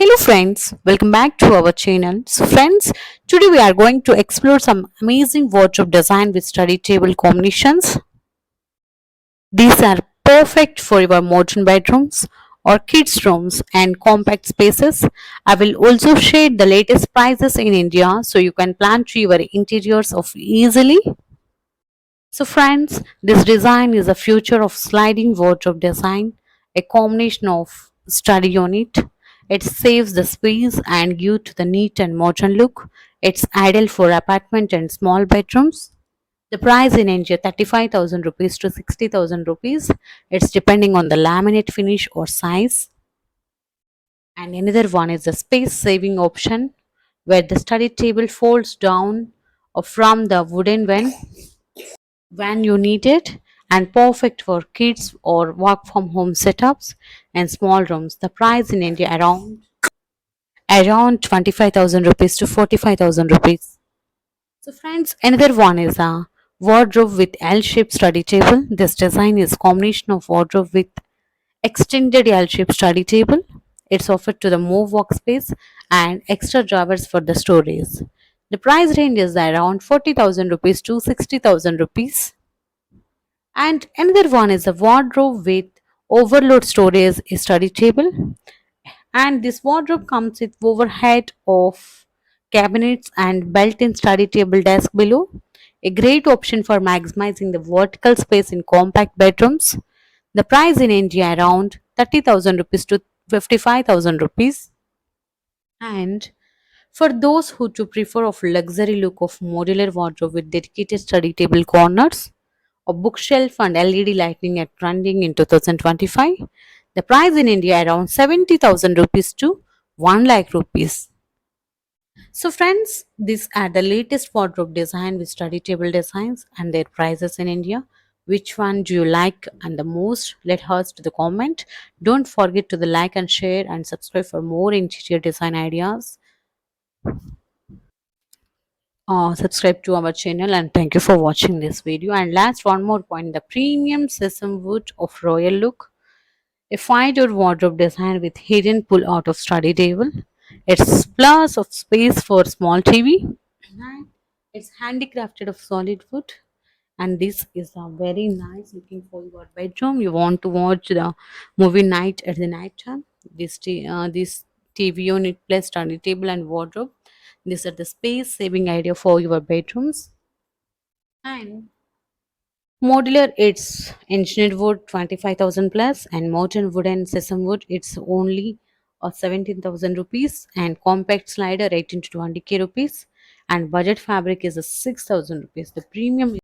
Hello friends, welcome back to our channel. So friends, today we are going to explore some amazing wardrobe design with study table combinations. These are perfect for your modern bedrooms or kids rooms and compact spaces. I will also share the latest prices in India so you can plan to your interiors of easily. So friends, this design is a future of sliding wardrobe design, a combination of study unit. It saves the space and gives to the neat and modern look. It's ideal for apartment and small bedrooms. The price in India 35,000 rupees to 60,000 rupees. It's depending on the laminate finish or size. And another one is the space saving option where the study table folds down from the wooden when you need it, and perfect for kids or work from home setups and small rooms. The price in India around 25,000 rupees to 45,000 rupees. So friends, another one is a wardrobe with L-shaped study table. This design is combination of wardrobe with extended L-shaped study table. It's offered to the move workspace and extra drawers for the storage. The price range is around 40,000 rupees to 60,000 rupees. And another one is a wardrobe with overload storage study table. And this wardrobe comes with overhead of cabinets and built-in study table desk below. A great option for maximizing the vertical space in compact bedrooms. The price in India around 30,000 rupees to 55,000 rupees. And for those who to prefer of luxury look of modular wardrobe with dedicated study table corners, a bookshelf and LED lighting are trending in 2025. The price in India around 70,000 rupees to 1 lakh rupees. So friends, these are the latest wardrobe design with study table designs and their prices in India. Which one do you like and the most? Let us to the comment. Don't forget to the like and share and subscribe for more interior design ideas. Subscribe to our channel and thank you for watching this video. And last one more point, the premium sesame wood of royal look, a 5-door wardrobe design with hidden pull out of study table. It's plus of space for small TV. And it's handicrafted of solid wood. And this is a very nice looking for your bedroom. You want to watch the movie night at the night time. This TV unit plus study table and wardrobe. These are the space saving idea for your bedrooms. And modular, it's engineered wood 25,000 plus, and modern wood and sesame wood, it's only 17,000 rupees, and compact slider 18 to 20k rupees, and budget fabric is a 6,000 rupees. The premium